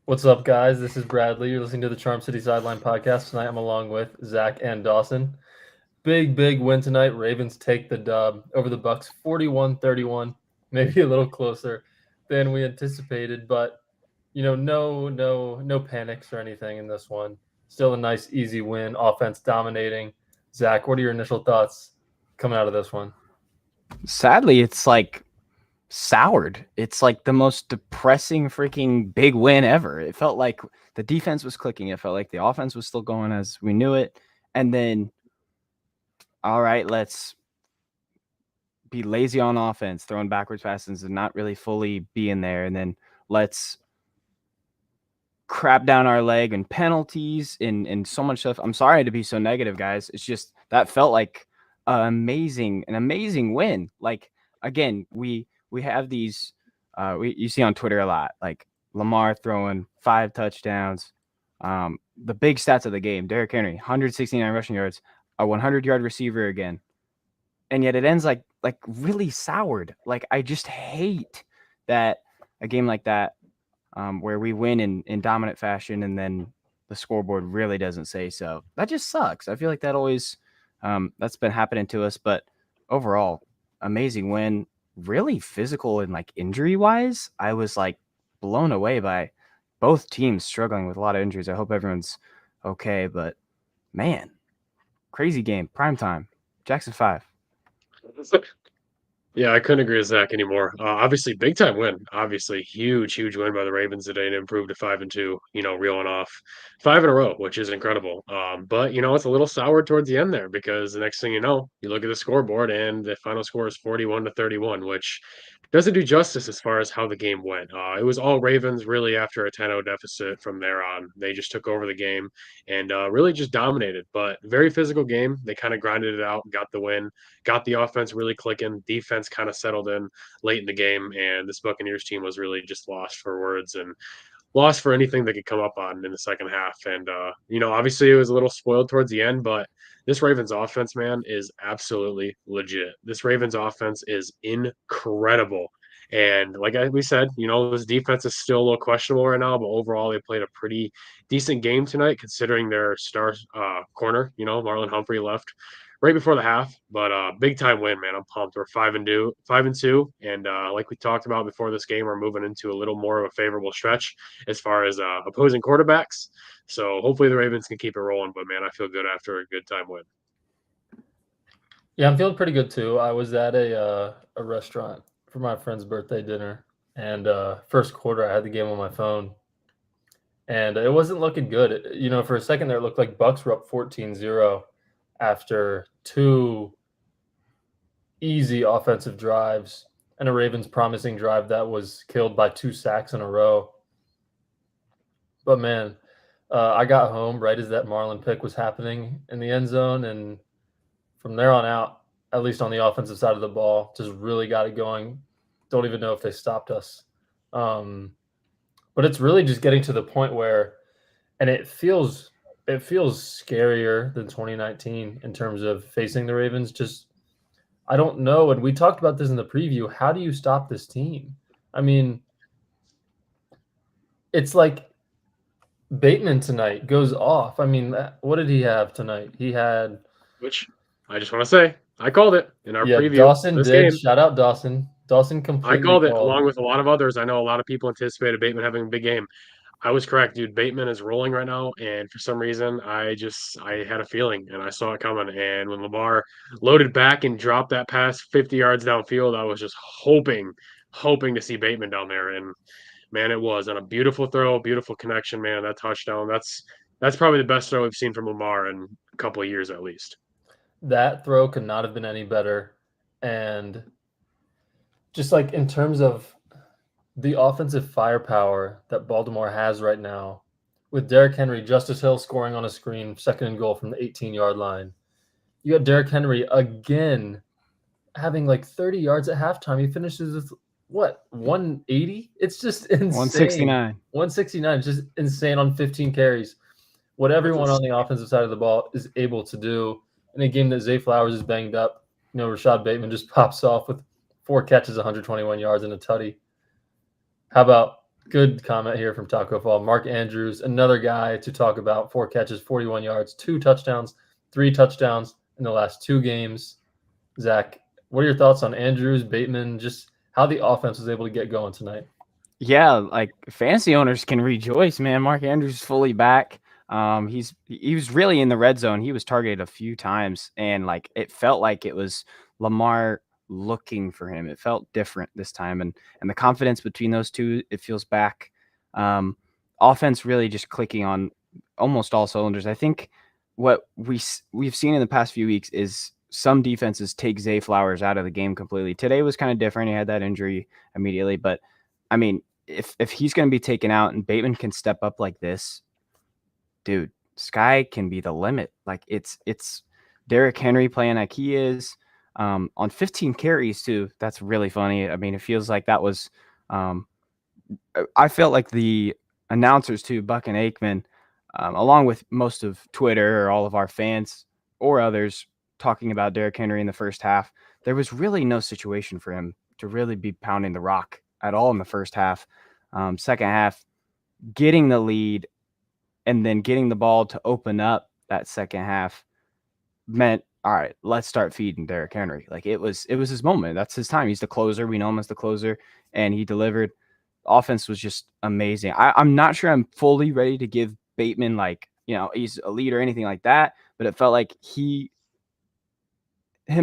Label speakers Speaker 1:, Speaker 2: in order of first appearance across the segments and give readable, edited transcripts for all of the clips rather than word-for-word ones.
Speaker 1: What's up, guys? This is Bradley. You're listening to the Charm City Sideline Podcast. Tonight, I'm along with Zach and Dawson. Big win tonight. Ravens take the dub over the Bucs 41-31, maybe a little closer than we anticipated, but no panics or anything in this one. Still a nice, easy win, offense dominating. Zach, what are your initial thoughts coming out of this one?
Speaker 2: Sadly, it's like soured. It's like the most depressing freaking big win ever. It felt like the defense was clicking. It felt like the offense was still going as we knew it. And then, all right, let's be lazy on offense, throwing backwards passes and not really fully being there. And then let's crap down our leg and penalties and so much stuff. I'm sorry to be so negative, guys. It's just that felt like an amazing win. Like, again, we have these you see on Twitter a lot, like Lamar throwing 5 touchdowns. The big stats of the game: Derrick Henry, 169 rushing yards, a 100-yard receiver again, and yet it ends like really soured. Like, I just hate that a game like that, where we win in dominant fashion and then the scoreboard really doesn't say so. That just sucks. I feel like that always that's been happening to us, but overall, amazing win. Really physical and like injury wise, I was like blown away by both teams struggling with a lot of injuries. I hope everyone's okay, but man, crazy game. Primetime, Jackson 5.
Speaker 3: Yeah, I couldn't agree with Zach anymore. Obviously, big time win. Obviously, huge win by the Ravens today to improve to 5-2. Reeling off 5 in a row, which is incredible. But it's a little sour towards the end there because the next thing you know, you look at the scoreboard and the final score is 41-31, which doesn't do justice as far as how the game went. It was all Ravens really after a 10-0 deficit from there on. They just took over the game and really just dominated. But very physical game. They kind of grinded it out, got the win, got the offense really clicking. Defense kind of settled in late in the game, and this Buccaneers team was really just lost for words and lost for anything they could come up on in the second half. And obviously it was a little spoiled towards the end, but this Ravens offense, man, is absolutely legit. This Ravens offense is incredible. And like we said, this defense is still a little questionable right now, but overall they played a pretty decent game tonight considering their star corner, Marlon Humphrey left right before the half. But big time win, man. I'm pumped. We're 5-2, and like we talked about before this game, we're moving into a little more of a favorable stretch as far as opposing quarterbacks. So hopefully the Ravens can keep it rolling. But man, I feel good after a good time win.
Speaker 1: Yeah, I'm feeling pretty good too. I was at a restaurant for my friend's birthday dinner, and first quarter I had the game on my phone, and it wasn't looking good. For a second there, it looked like Bucs were up 14-0 after 2 easy offensive drives and a Ravens promising drive that was killed by 2 sacks in a row. But man, I got home right as that Marlin pick was happening in the end zone, and from there on out, at least on the offensive side of the ball, just really got it going. Don't even know if they stopped us. But it's really just getting to the point where, and it feels scarier than 2019 in terms of facing the Ravens. Just, I don't know. And we talked about this in the preview. How do you stop this team? I mean, it's like Bateman tonight goes off. I mean, what did he have tonight? He had,
Speaker 3: Which I just want to say, I called it in our preview.
Speaker 1: Dawson
Speaker 3: This
Speaker 1: did.
Speaker 3: game.
Speaker 1: Shout out Dawson. Dawson
Speaker 3: I
Speaker 1: completely
Speaker 3: called it
Speaker 1: called.
Speaker 3: along with a lot of others. I know a lot of people anticipated Bateman having a big game. I was correct, dude. Bateman is rolling right now, and for some reason, I had a feeling, and I saw it coming. And when Lamar loaded back and dropped that pass 50 yards downfield, I was just hoping to see Bateman down there. And man, it was on a beautiful throw, beautiful connection, man. That touchdown, that's probably the best throw we've seen from Lamar in a couple of years at least.
Speaker 1: That throw could not have been any better. And just like in terms of the offensive firepower that Baltimore has right now, with Derrick Henry, Justice Hill scoring on a screen, second and goal from the 18-yard line. You got Derrick Henry again having like 30 yards at halftime. He finishes with what, 180? It's just insane.
Speaker 2: 169.
Speaker 1: 169, just insane on 15 carries. What everyone on the offensive side of the ball is able to do in a game that Zay Flowers is banged up. Rashad Bateman just pops off with 4 catches, 121 yards, and a tutty. How about Good comment here from Taco Fall. Mark Andrews, another guy to talk about. 4 catches, 41 yards, 2 touchdowns, 3 touchdowns in the last 2 games. Zach, what are your thoughts on Andrews, Bateman, just how the offense was able to get going tonight?
Speaker 2: Yeah, like fantasy owners can rejoice, man. Mark Andrews is fully back. He was really in the red zone. He was targeted a few times, and like it felt like it was Lamar looking for him. It felt different this time, and the confidence between those two, it feels back. Offense really just clicking on almost all cylinders. I think what we've seen in the past few weeks is some defenses take Zay Flowers out of the game completely. Today was kind of different. He had that injury immediately, but I mean, if he's going to be taken out and Bateman can step up like this, dude, sky can be the limit. Like it's Derrick Henry playing like he is on 15 carries too. That's really funny. I mean, it feels like that was. I felt like the announcers too, Buck and Aikman, along with most of Twitter or all of our fans or others talking about Derrick Henry in the first half. There was really no situation for him to really be pounding the rock at all in the first half. Second half, getting the lead and then getting the ball to open up that second half meant, all right, let's start feeding Derrick Henry. Like it was his moment. That's his time. He's the closer. We know him as the closer, and he delivered. Offense was just amazing. I'm not sure I'm fully ready to give Bateman like, he's a lead or anything like that, but it felt like him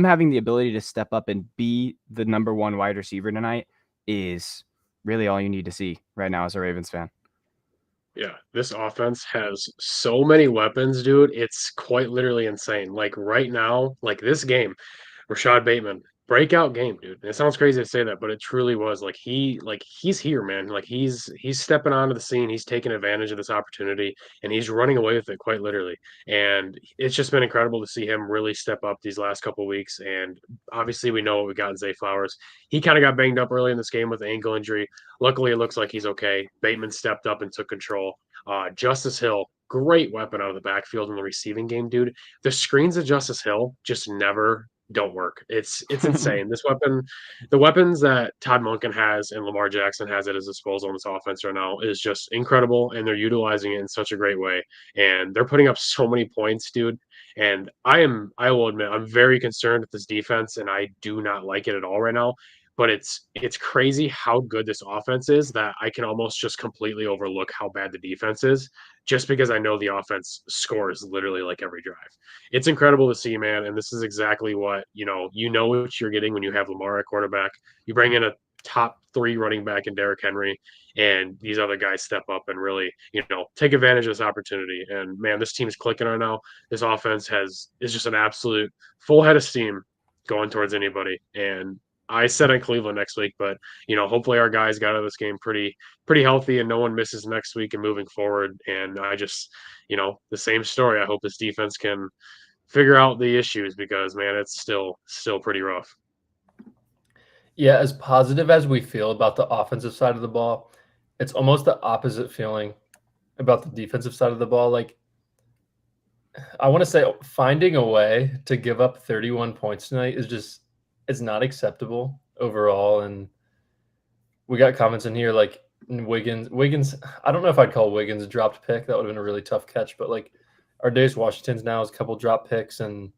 Speaker 2: having the ability to step up and be the number one wide receiver tonight is really all you need to see right now as a Ravens fan.
Speaker 3: Yeah, this offense has so many weapons, dude. It's quite literally insane. Like right now, like this game, Rashad Bateman, breakout game, dude. It sounds crazy to say that, but it truly was. He's here, man. Like he's stepping onto the scene. He's taking advantage of this opportunity and he's running away with it quite literally. And it's just been incredible to see him really step up these last couple of weeks. And obviously we know what we got in Zay Flowers. He kind of got banged up early in this game with an ankle injury. Luckily, it looks like he's okay. Bateman stepped up and took control. Justice Hill, great weapon out of the backfield in the receiving game, dude. The screens of Justice Hill just never don't work. It's insane. This weapon, the weapons that Todd Monken has and Lamar Jackson has at his disposal in this offense right now is just incredible, and they're utilizing it in such a great way. And they're putting up so many points, dude. And I will admit, I'm very concerned with this defense, and I do not like it at all right now. But it's crazy how good this offense is that I can almost just completely overlook how bad the defense is just because I know the offense scores literally like every drive. It's incredible to see, man. And this is exactly what, you know what you're getting when you have Lamar at quarterback. You bring in a top 3 running back in Derrick Henry, and these other guys step up and really, take advantage of this opportunity. And man, this team's clicking right now. This offense is just an absolute full head of steam going towards anybody. And I said on Cleveland next week, but hopefully our guys got out of this game pretty healthy and no one misses next week and moving forward. And I just, the same story. I hope this defense can figure out the issues because man, it's still pretty rough.
Speaker 1: Yeah, as positive as we feel about the offensive side of the ball, it's almost the opposite feeling about the defensive side of the ball. Like, I want to say finding a way to give up 31 points tonight it's not acceptable overall. And we got comments in here like Wiggins, I don't know if I'd call Wiggins a dropped pick. That would have been a really tough catch, but like our Days Washington's now is a couple drop picks, and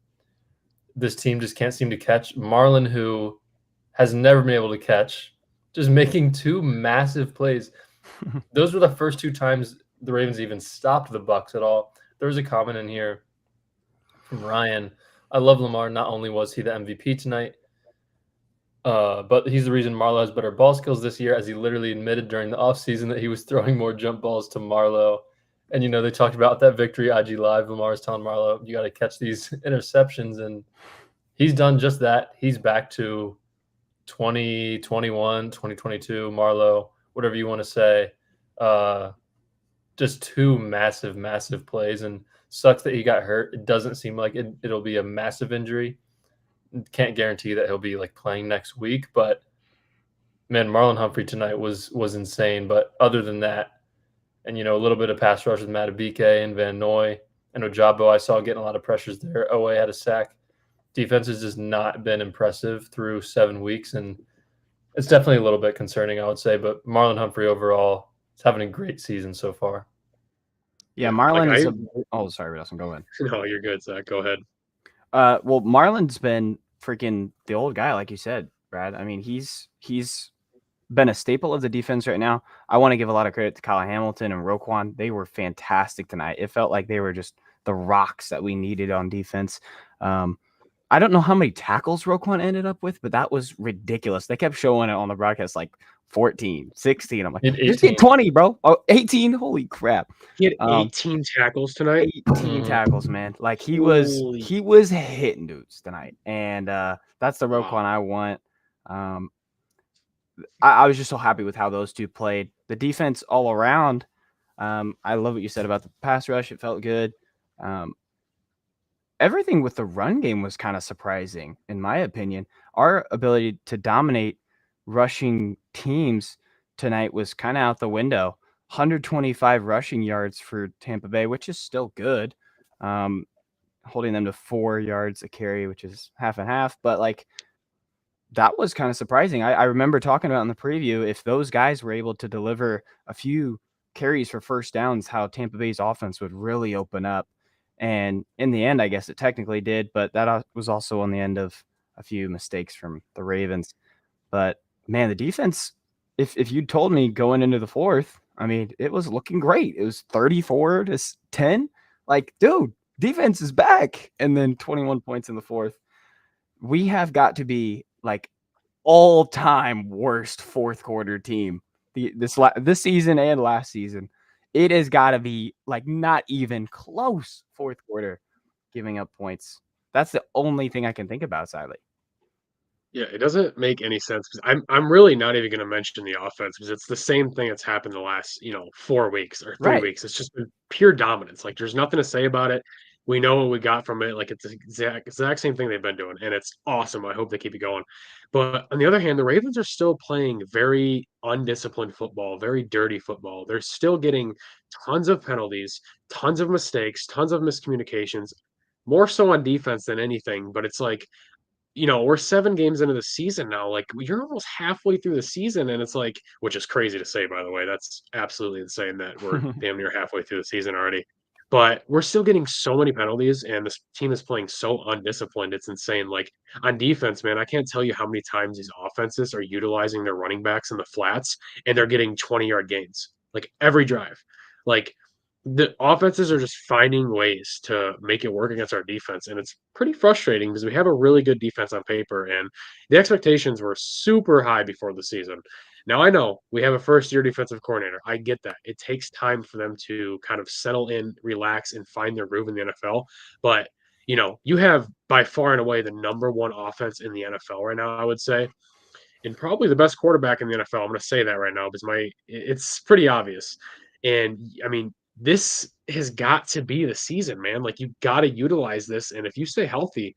Speaker 1: this team just can't seem to catch. Marlon, who has never been able to catch, just making 2 massive plays. Those were the first 2 times the Ravens even stopped the Bucs at all. There was a comment in here from Ryan. I love Lamar. Not only was he the MVP tonight, but he's the reason Marlo has better ball skills this year, as he literally admitted during the offseason that he was throwing more jump balls to Marlo. And, they talked about that victory IG Live. Lamar was telling Marlo, you got to catch these interceptions. And he's done just that. He's back to 2021, 2022, Marlo, whatever you want to say. Just 2 massive, massive plays, and sucks that he got hurt. It doesn't seem like it'll be a massive injury. Can't guarantee that he'll be like playing next week, but man, Marlon Humphrey tonight was insane. But other than that, and a little bit of pass rush with Matabike and Van Noy and Ojabo, I saw getting a lot of pressures there. OA had a sack. Defense has just not been impressive through 7 weeks, and it's definitely a little bit concerning, I would say. But Marlon Humphrey overall, having a great season so far.
Speaker 2: Yeah,
Speaker 3: Yeah,
Speaker 2: Marlon
Speaker 3: like
Speaker 2: is
Speaker 3: I
Speaker 2: a. Oh, sorry, Dawson, go ahead.
Speaker 3: no, you're good, Zach. Go ahead.
Speaker 2: Well, Marlon's been freaking the old guy, like you said, Brad. I mean, he's been a staple of the defense right now. I want to give a lot of credit to Kyle Hamilton and Roquan. They were fantastic tonight. It felt like they were just the rocks that we needed on defense. I don't know how many tackles Roquan ended up with, but that was ridiculous. They kept showing it on the broadcast like 14, 16. I'm like, just get 20, bro. Oh, 18. Holy crap.
Speaker 3: He had 18 tackles tonight.
Speaker 2: 18 tackles, man. Like he
Speaker 3: Holy.
Speaker 2: was hitting dudes tonight. And that's the Roquan
Speaker 3: Wow.
Speaker 2: I want. I was just so happy with how those two played. The defense all around. I love what you said about the pass rush. It felt good. Everything with the run game was kind of surprising, in my opinion. Our ability to dominate rushing teams tonight was kind of out the window. 125 rushing yards for Tampa Bay, which is still good. Holding them to 4 yards a carry, which is half and half. But like that was kind of surprising. I remember talking about in the preview, if those guys were able to deliver a few carries for first downs, how Tampa Bay's offense would really open up. And in the end, I guess it technically did, but that was also on the end of a few mistakes from the Ravens. But man, the defense, if you'd told me going into the fourth, I mean, it was looking great. It was 34-10. Like, dude, defense is back. And then 21 points in the fourth. We have got to be like all-time worst fourth quarter team this season and last season. It has got to be like not even close fourth quarter giving up points. That's the only thing I can think about, sadly.
Speaker 3: Yeah, it doesn't make any sense because I'm really not even going to mention the offense because it's the same thing that's happened the last 4 weeks or 3 weeks. It's just been pure dominance. Like there's nothing to say about it. We know what we got from it. Like it's the exact same thing they've been doing, and it's awesome. I hope they keep it going. But on the other hand, the Ravens are still playing very undisciplined football, very dirty football. They're still getting tons of penalties, tons of mistakes, tons of miscommunications, more so on defense than anything. But it's like we're 7 games into the season now. Like you're almost halfway through the season, and it's like, which is crazy to say, by the way. That's absolutely insane that we're damn near halfway through the season already. But we're still getting so many penalties, and this team is playing so undisciplined. It's insane. Like on defense, man, I can't tell you how many times these offenses are utilizing their running backs in the flats, and they're getting 20-yard gains like every drive. Like the offenses are just finding ways to make it work against our defense, and it's pretty frustrating because we have a really good defense on paper, and the expectations were super high before the season. Now I know we have a first-year defensive coordinator. I get that. It takes time for them to kind of settle in, relax, and find their groove in the NFL. But you have by far and away the number one offense in the NFL right now, I would say, and probably the best quarterback in the NFL. I'm going to say that right now because it's pretty obvious. And I mean, this has got to be the season, man. Like you got to utilize this, and if you stay healthy,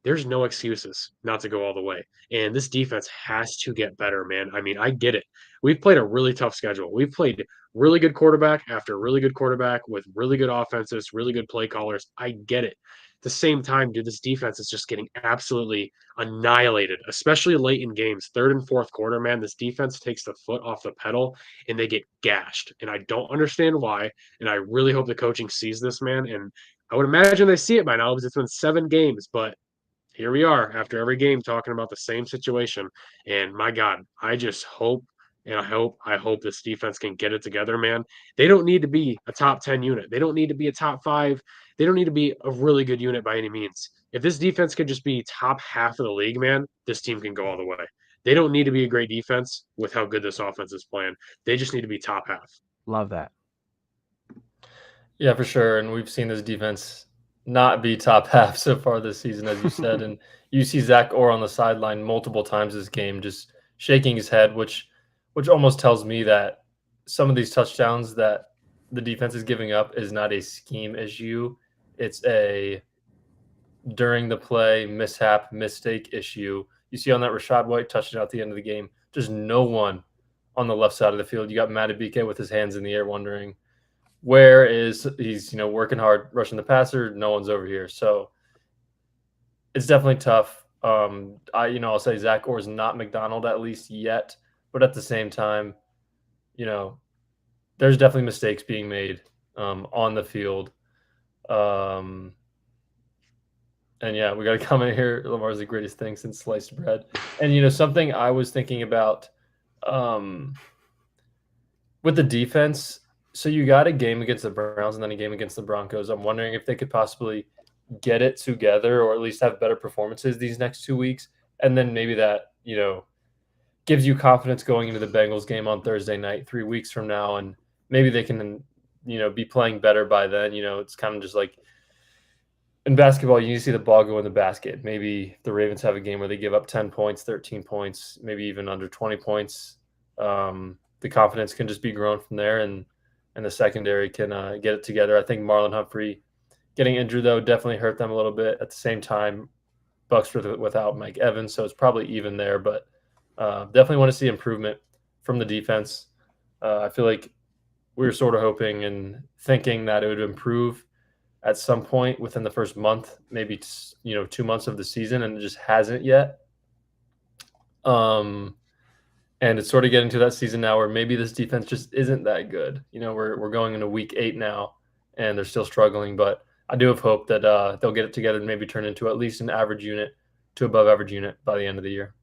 Speaker 3: there's no excuses not to go all the way. And this defense has to get better, man. I mean, I get it. We've played a really tough schedule. We've played really good quarterback after really good quarterback with really good offenses, really good play callers. I get it. At the same time, dude, this defense is just getting absolutely annihilated, especially late in games. Third and fourth quarter, man, this defense takes the foot off the pedal and they get gashed. And I don't understand why. And I really hope the coaching sees this, man. And I would imagine they see it by now because it's been 7 games, but here we are after every game talking about the same situation. And my God, I just hope and I hope this defense can get it together, man. They don't need to be a top 10 unit. They don't need to be a top 5. They don't need to be a really good unit by any means. If this defense could just be top half of the league, man, this team can go all the way. They don't need to be a great defense with how good this offense is playing. They just need to be top half.
Speaker 2: Love that.
Speaker 1: Yeah, for sure. And we've seen this defense not be top half so far this season, as you said. And you see Zach Orr on the sideline multiple times this game, just shaking his head, which almost tells me that some of these touchdowns that the defense is giving up is not a scheme issue. It's a during the play mishap, mistake issue. You see on that Rashad White touchdown at the end of the game, just no one on the left side of the field. You got Madubuike with his hands in the air wondering, where is he's working hard rushing the passer, no one's over here. So it's definitely tough. I'll say Zach Orr is not McDonald at least yet, but at the same time, there's definitely mistakes being made on the field. And yeah, we got to comment here. Lamar's the greatest thing since sliced bread. And something I was thinking about with the defense. So you got a game against the Browns and then a game against the Broncos. I'm wondering if they could possibly get it together or at least have better performances these next 2 weeks, and then maybe that gives you confidence going into the Bengals game on Thursday night 3 weeks from now, and maybe they can be playing better by then. It's kind of just like in basketball, you need to see the ball go in the basket. Maybe the Ravens have a game where they give up 10 points, 13 points, maybe even under 20 points. The confidence can just be grown from there, and the secondary can get it together. I think Marlon Humphrey getting injured, though, definitely hurt them a little bit. At the same time, Bucs without Mike Evans, so it's probably even there. But definitely want to see improvement from the defense. I feel like we were sort of hoping and thinking that it would improve at some point within the first month, maybe 2 months of the season, and it just hasn't yet. And it's sort of getting to that season now where maybe this defense just isn't that good. We're going into week 8 now, and they're still struggling. But I do have hope that they'll get it together and maybe turn into at least an average unit to above average unit by the end of the year.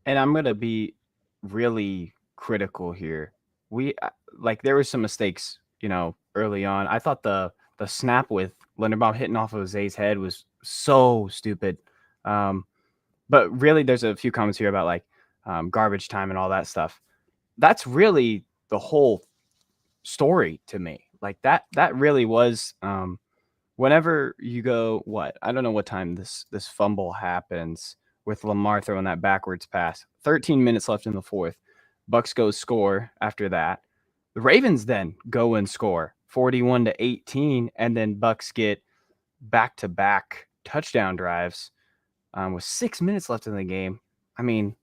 Speaker 2: And I'm gonna be really critical here. There were some mistakes, early on. I thought the snap with Linderbaum hitting off of Zay's head was so stupid. But really, there's a few comments here about garbage time and all that stuff. That's really the whole story to me. That really was. Whenever you go, I don't know what time this fumble happens with Lamar throwing that backwards pass. 13 minutes left in the fourth. Bucs go score after that. The Ravens then go and score 41-18, and then Bucs get back-to-back touchdown drives with 6 minutes left in the game. I mean,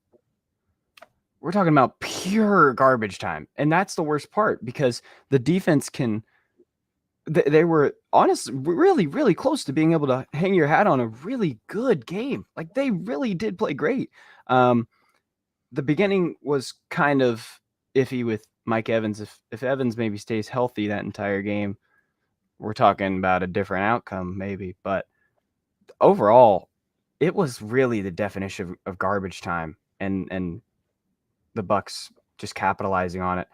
Speaker 2: we're talking about pure garbage time, and that's the worst part because the defense they were really, really close to being able to hang your hat on a really good game. They really did play great. The beginning was kind of iffy with Mike Evans. If Evans maybe stays healthy that entire game, we're talking about a different outcome maybe. But overall, it was really the definition of garbage time, and the Bucs just capitalizing on it.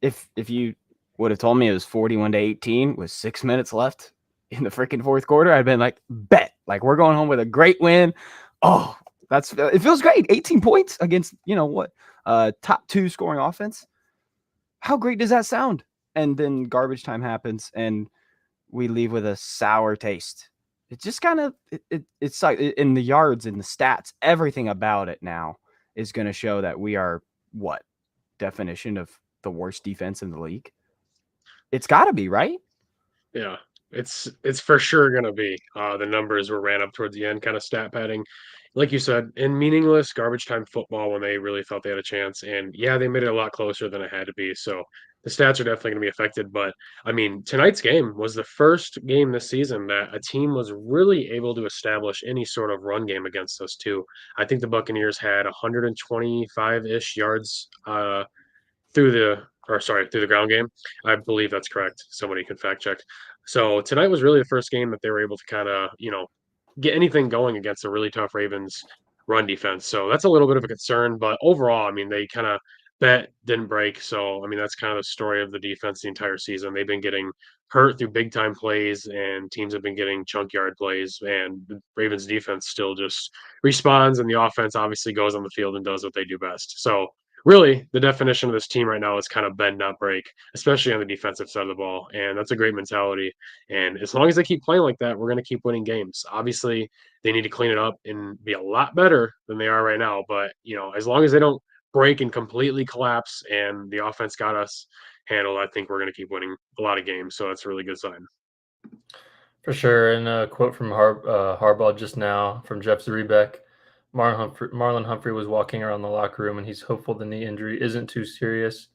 Speaker 2: If you would have told me it was 41-18 with 6 minutes left in the freaking fourth quarter, I'd been like, bet. We're going home with a great win. Oh, it feels great. 18 points against, top 2 scoring offense. How great does that sound? And then garbage time happens and we leave with a sour taste. It just kind of, it's like in the yards and the stats, everything about it now is going to show that we are definition of the worst defense in the league. It's got to be, right?
Speaker 3: Yeah, it's for sure gonna be. The numbers were ran up towards the end, kind of stat padding, like you said, in meaningless garbage time football when they really felt they had a chance. And yeah, they made it a lot closer than it had to be. So the stats are definitely going to be affected. But I mean, tonight's game was the first game this season that a team was really able to establish any sort of run game against us too. I think the Buccaneers had 125-ish yards through the ground game. I believe that's correct. Somebody can fact check. So tonight was really the first game that they were able to kind of, get anything going against a really tough Ravens run defense. So that's a little bit of a concern, but overall, I mean, they kind of didn't break. So, I mean, that's kind of the story of the defense the entire season. They've been getting hurt through big time plays and teams have been getting chunk yard plays, and the Ravens defense still just responds, and the offense obviously goes on the field and does what they do best. So really, the definition of this team right now is kind of bend, not break, especially on the defensive side of the ball. And that's a great mentality. And as long as they keep playing like that, we're going to keep winning games. Obviously, they need to clean it up and be a lot better than they are right now. But, as long as they don't break and completely collapse and the offense got us handled, I think we're going to keep winning a lot of games. So that's a really good sign.
Speaker 1: For sure. And a quote from Harbaugh just now from Jeff Zrebeck. Marlon Humphrey was walking around the locker room, and he's hopeful the knee injury isn't too serious,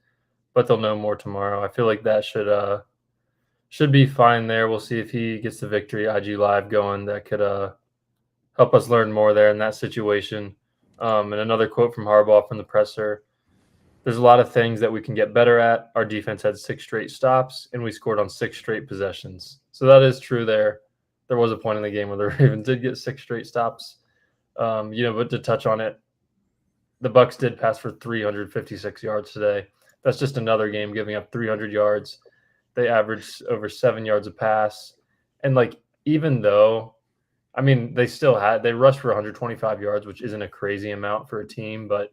Speaker 1: but they'll know more tomorrow. I feel like that should be fine there. We'll see if he gets the victory. IG Live going. That could help us learn more there in that situation. And another quote from Harbaugh from the presser. there's a lot of things that we can get better at. Our defense had 6 straight stops, and we scored on 6 straight possessions. So that is true there. There was a point in the game where the Ravens did get 6 straight stops. But to touch on it, the Bucs did pass for 356 yards today. That's just another game giving up 300 yards. They averaged over 7 yards a pass. And, even though, they rushed for 125 yards, which isn't a crazy amount for a team, but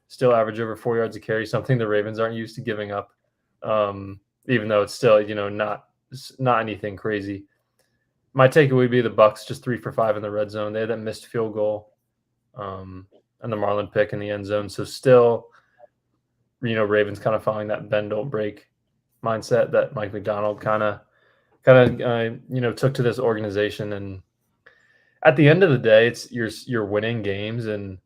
Speaker 1: still average over 4 yards a carry, something the Ravens aren't used to giving up, even though it's still, not anything crazy. My takeaway would be the Bucs just 3 for 5 in the red zone. They had that missed field goal and the Marlon pick in the end zone. So still, Ravens kind of following that bend, don't break mindset that Mike McDonald kind of took to this organization. And at the end of the day, it's you're winning games, and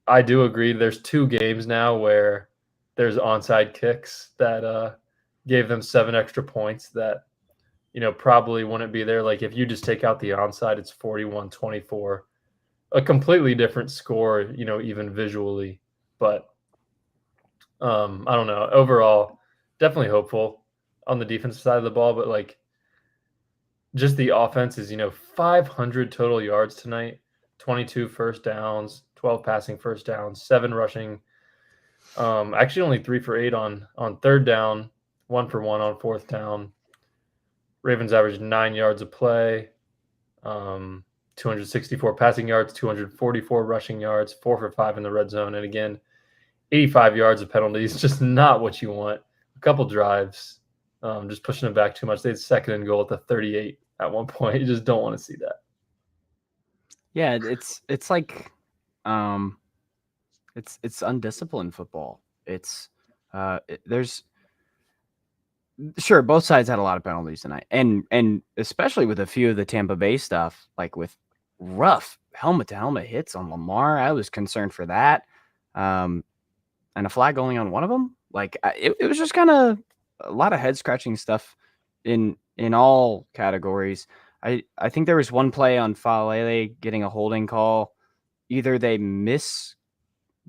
Speaker 1: I do agree. There's 2 games now where there's onside kicks that gave them 7 extra points that probably wouldn't be there. Like if you just take out the onside, it's 41-24, a completely different score, even visually. But I don't know. Overall, definitely hopeful on the defensive side of the ball, but just the offense is, 500 total yards tonight, 22 first downs, 12 passing first downs, 7 rushing. Actually only 3 for 8 on third down, 1 for 1 on fourth down. Ravens averaged 9 yards a play, 264 passing yards, 244 rushing yards, 4 for 5 in the red zone. And again, 85 yards of penalties, just not what you want. A couple drives, just pushing it back too much. They had 2nd and goal at the 38 at one point. You just don't want to see that.
Speaker 2: Yeah, it's like it's undisciplined football. It's there's sure both sides had a lot of penalties tonight, and especially with a few of the Tampa Bay stuff, like with rough helmet to helmet hits on Lamar. I was concerned for that, and a flag only on one of them. It was just kind of a lot of head scratching stuff in all categories. I think there was one play on Falele getting a holding call. Either they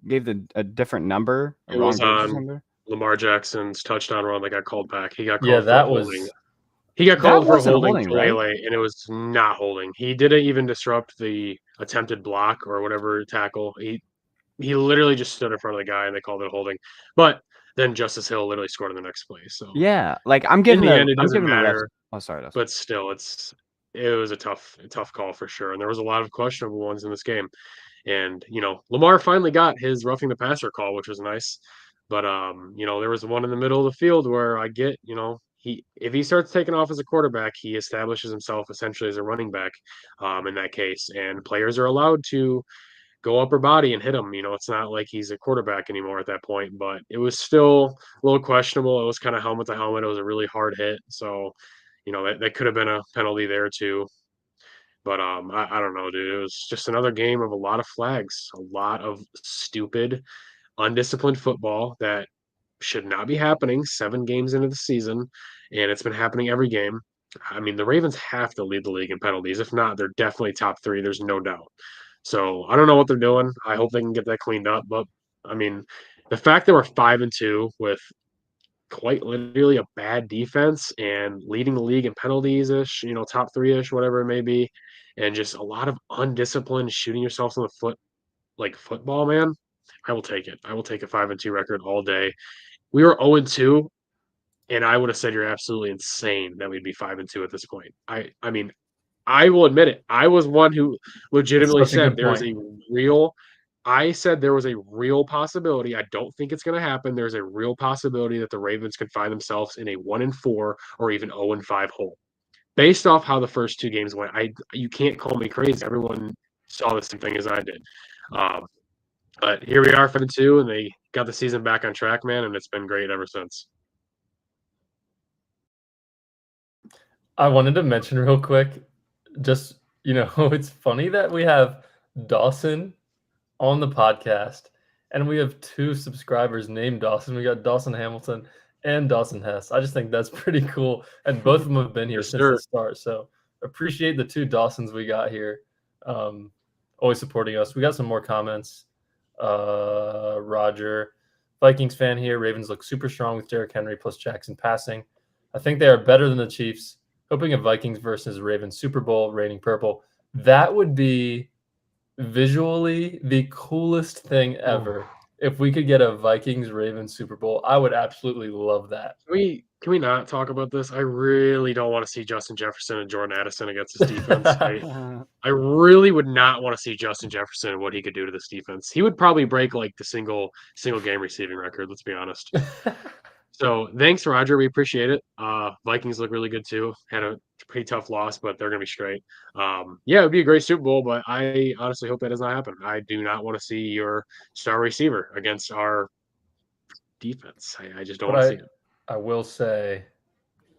Speaker 2: gave a different number,
Speaker 3: It was on Lamar Jackson's touchdown run that got called back. He got called for holding. He got called for holding Falele, right? And it was not holding. He didn't even disrupt the attempted block or whatever tackle. He literally just stood in front of the guy and they called it holding. But then Justice Hill literally scored in the next play. So
Speaker 2: yeah, I'm giving
Speaker 3: it doesn't matter.
Speaker 2: Oh, sorry,
Speaker 3: but still, it was a tough call for sure. And there was a lot of questionable ones in this game. And Lamar finally got his roughing the passer call, which was nice. But there was one in the middle of the field where I get, if he starts taking off as a quarterback, he establishes himself essentially as a running back in that case. And players are allowed to go upper body and hit him. It's not like he's a quarterback anymore at that point, but it was still a little questionable. It was kind of helmet to helmet. It was a really hard hit. So, that could have been a penalty there too. But I don't know, dude. It was just another game of a lot of flags, a lot of stupid, undisciplined football that should not be happening 7 games into the season, and it's been happening every game. I mean, the Ravens have to lead the league in penalties. If not, they're definitely top 3. There's no doubt. So I don't know what they're doing. I hope they can get that cleaned up. But I mean, the fact that we're 5-2 with quite literally a bad defense and leading the league in penalties ish, top 3-ish, whatever it may be, and just a lot of undisciplined shooting yourself in the foot like football, man. I will take it. I will take a 5-2 record all day. We were 0-2, and I would have said you're absolutely insane that we'd be 5-2 at this point. I mean, I will admit it. I was one who legitimately said there is a real I said there was a real possibility. I don't think it's going to happen. There's a real possibility that the Ravens could find themselves in a 1-4 or even 0-5 hole. Based off how the first 2 games went, you can't call me crazy. Everyone saw the same thing as I did. But here we are, 5-2, and they got the season back on track, man, and it's been great ever since.
Speaker 1: I wanted to mention real quick, just, it's funny that we have Dawson on the podcast, and we have 2 subscribers named Dawson. We got Dawson Hamilton and Dawson Hess. I just think that's pretty cool, and both of them have been here since the start. So appreciate the 2 Dawsons we got here, always supporting us. We got some more comments. Roger. Vikings fan here. Ravens look super strong with Derrick Henry plus Jackson passing. I think they are better than the Chiefs. Hoping a Vikings versus Ravens Super Bowl, reigning purple. That would be visually the coolest thing ever. If we could get a Vikings Ravens Super Bowl, I would absolutely love that.
Speaker 3: Can we not talk about this? I really don't want to see Justin Jefferson and Jordan Addison against this defense. I really would not want to see Justin Jefferson and what he could do to this defense. He would probably break like the single game receiving record, let's be honest. So thanks, Roger. We appreciate it. Vikings look really good too. Had a pretty tough loss, but they're gonna be straight. Yeah, it would be a great Super Bowl, but I honestly hope that does not happen. I do not want to see your star receiver against our defense. I just don't
Speaker 1: But
Speaker 3: want to see it.
Speaker 1: I will say,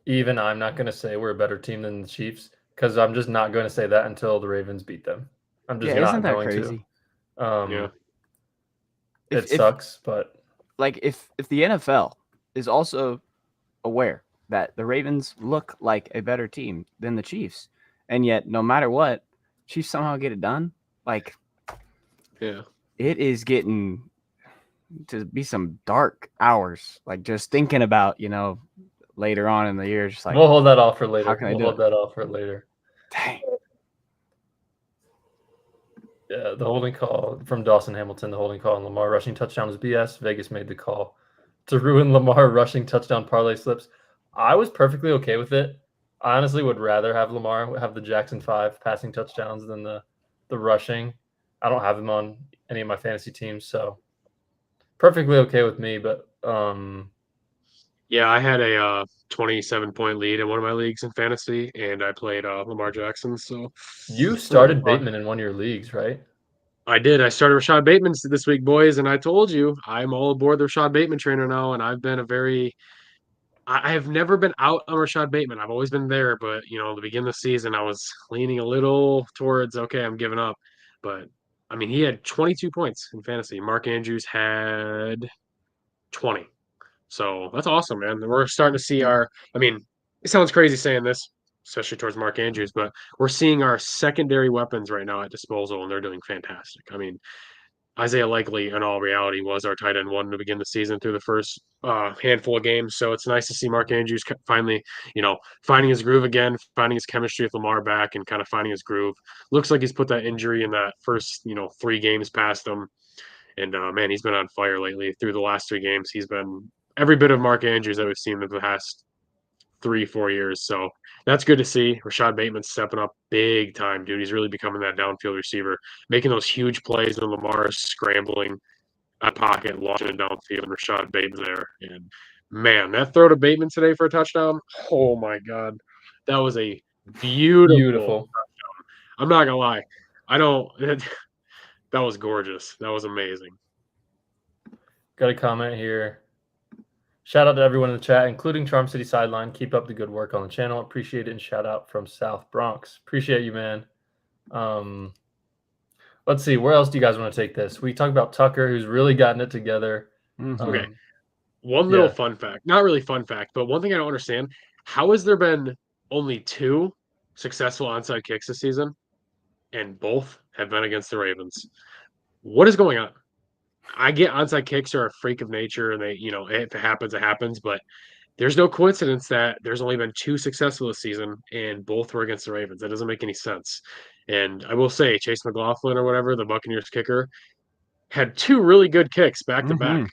Speaker 1: even I'm not going to say we're a better team than the Chiefs because I'm just not going to say that until the Ravens beat them. I'm just
Speaker 2: Yeah,
Speaker 1: not
Speaker 2: isn't that
Speaker 1: going
Speaker 2: crazy?
Speaker 1: to.
Speaker 3: Yeah.
Speaker 1: It sucks, but
Speaker 2: like if the NFL is also aware that the Ravens look like a better team than the Chiefs, and yet no matter what, Chiefs somehow get it done. Like,
Speaker 3: yeah,
Speaker 2: it is getting to be some dark hours. Like just thinking about later on in the year, just like
Speaker 1: we'll hold that off for later.
Speaker 2: How can I
Speaker 1: We'll
Speaker 2: do
Speaker 1: hold
Speaker 2: it?
Speaker 1: that off for later.
Speaker 2: Dang.
Speaker 1: Yeah, the holding call from Dawson Hamilton, the holding call on Lamar rushing touchdown is BS. Vegas made the call to ruin Lamar rushing touchdown parlay slips. I was perfectly okay with it. I honestly would rather have Lamar have the Jackson 5 passing touchdowns than the rushing. I don't have him on any of my fantasy teams, so perfectly okay with me. But
Speaker 3: yeah. I had a 27-point lead in one of my leagues in fantasy, and I played Lamar Jackson. So
Speaker 1: you started Bateman in one of your leagues, right?
Speaker 3: I did. I started Rashad Bateman this week, boys, and I told you I'm all aboard the Rashad Bateman trainer now, and I've been I have never been out on Rashad Bateman. I've always been there, but at the beginning of the season, I was leaning a little towards okay, I'm giving up. But I mean, he had 22 points in fantasy. Mark Andrews had 20. So that's awesome, man. We're starting to see I mean, it sounds crazy saying this, especially towards Mark Andrews, but we're seeing our secondary weapons right now at disposal, and they're doing fantastic. I mean, Isaiah Likely, in all reality, was our tight end one to begin the season through the first handful of games. So it's nice to see Mark Andrews finally, finding his groove again, finding his chemistry with Lamar back, and kind of finding his groove. Looks like he's put that injury in that first, 3 games past him. And man, he's been on fire lately. Through the last 3 games, he's been every bit of Mark Andrews that we've seen in the past 3-4 years. So that's good to see. Rashad Bateman stepping up big time, dude. He's really becoming that downfield receiver, making those huge plays when Lamar is scrambling out pocket, launching it downfield, and Rashad Bateman there. And man, that throw to Bateman today for a touchdown. Oh my God. That was a beautiful.
Speaker 1: Beautiful.
Speaker 3: I'm not gonna lie. I don't that was gorgeous. That was amazing.
Speaker 1: Got a comment here. Shout out to everyone in the chat, including Charm City Sideline. Keep up the good work on the channel. Appreciate it. And shout out from South Bronx. Appreciate you, man. Let's see. Where else do you guys want to take this? We talked about Tucker, who's really gotten it together.
Speaker 3: Okay. One little fun fact. Not really fun fact, but one thing I don't understand. How has there been only 2 successful onside kicks this season? And both have been against the Ravens. What is going on? I get onside kicks are a freak of nature, and they, if it happens, it happens. But there's no coincidence that there's only been 2 successful this season, and both were against the Ravens. That doesn't make any sense. And I will say, Chase McLaughlin or whatever, the Buccaneers kicker, had 2 really good kicks back to back.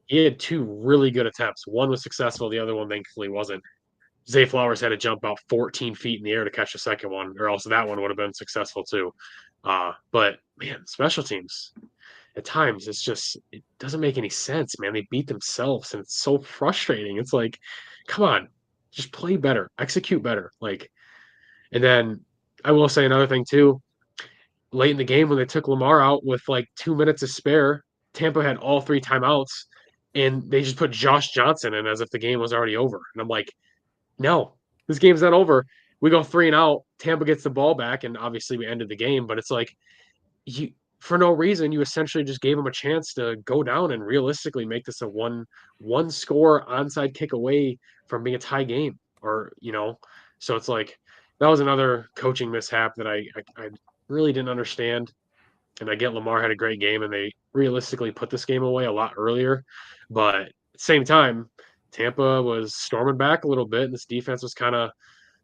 Speaker 3: He had 2 really good attempts. One was successful, the other one thankfully wasn't. Zay Flowers had to jump about 14 feet in the air to catch the second one, or else that one would have been successful too. But man, special teams at times it doesn't make any sense, man. They beat themselves, and it's so frustrating. It's like, come on, just play better, execute better. And then I will say another thing too. Late in the game when they took Lamar out with like 2 minutes to spare, Tampa had all 3 timeouts, and they just put Josh Johnson in as if the game was already over. And I'm like, no, this game's not over. We go 3-and-out. Tampa gets the ball back, and obviously we ended the game. But it's like you, for no reason, you essentially just gave them a chance to go down and realistically make this a one score onside kick away from being a tie game, or So it's like that was another coaching mishap that I really didn't understand. And I get Lamar had a great game, and they realistically put this game away a lot earlier. But at the same time, Tampa was storming back a little bit, and this defense was kind of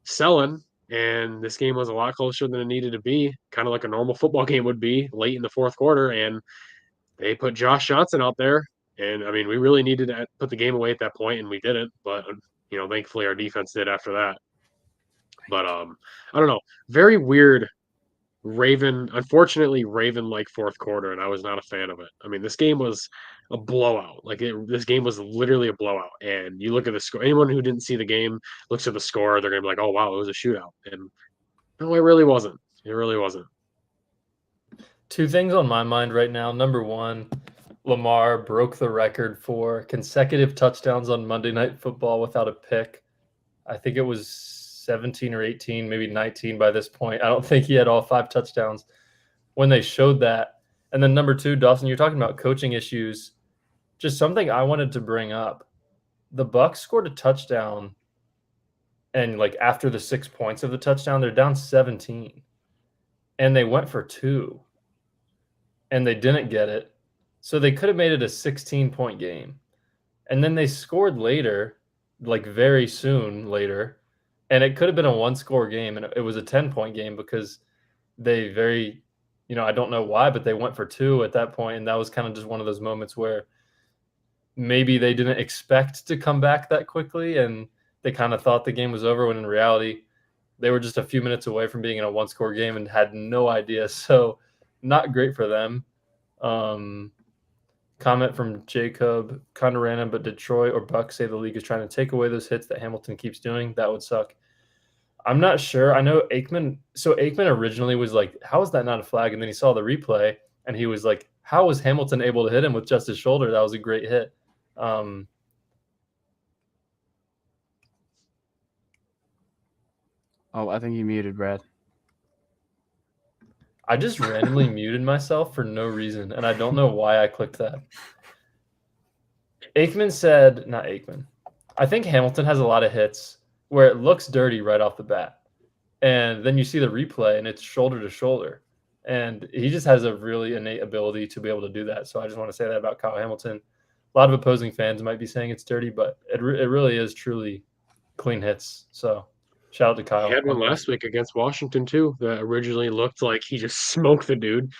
Speaker 3: selling. And this game was a lot closer than it needed to be, kind of like a normal football game would be late in the fourth quarter. And they put Josh Johnson out there. And I mean, we really needed to put the game away at that point, and we didn't. But thankfully our defense did after that. But I don't know. Very weird unfortunately Raven like fourth quarter, and I was not a fan of it. I mean, this game was a blowout. This game was literally a blowout. And you look at the score. Anyone who didn't see the game looks at the score, they're gonna be like, "Oh wow, it was a shootout." And no, it really wasn't. It really wasn't.
Speaker 1: Two things on my mind right now. Number one, Lamar broke the record for consecutive touchdowns on Monday Night Football without a pick. I think it was 17 or 18, maybe 19 by this point. I don't think he had all 5 touchdowns when they showed that. And then number two, Dawson, you're talking about coaching issues. Just something I wanted to bring up. The Bucs scored a touchdown, and like after the 6 points of the touchdown, they're down 17. And they went for 2. And they didn't get it. So they could have made it a 16-point game. And then they scored later, like very soon later, and it could have been a one-score game, and it was a 10-point game because they I don't know why, but they went for 2 at that point, and that was kind of just one of those moments where maybe they didn't expect to come back that quickly, and they kind of thought the game was over, when in reality, they were just a few minutes away from being in a one-score game and had no idea. So not great for them. Comment from Jacob, kind of random, but Detroit or Bucs say the league is trying to take away those hits that Hamilton keeps doing. That would suck. I'm not sure. I know Aikman. So Aikman originally was like, how is that not a flag? And then he saw the replay and he was like, how was Hamilton able to hit him with just his shoulder? That was a great hit. Oh,
Speaker 2: I think you muted, Brad.
Speaker 1: I just randomly muted myself for no reason, and I don't know why I clicked that. Aikman said, not Aikman. I think Hamilton has a lot of hits where it looks dirty right off the bat. And then you see the replay, and it's shoulder to shoulder. And he just has a really innate ability to be able to do that. So I just want to say that about Kyle Hamilton. A lot of opposing fans might be saying it's dirty, but it really is truly clean hits. So shout out to Kyle.
Speaker 3: He had one last week against Washington too that originally looked like he just smoked the dude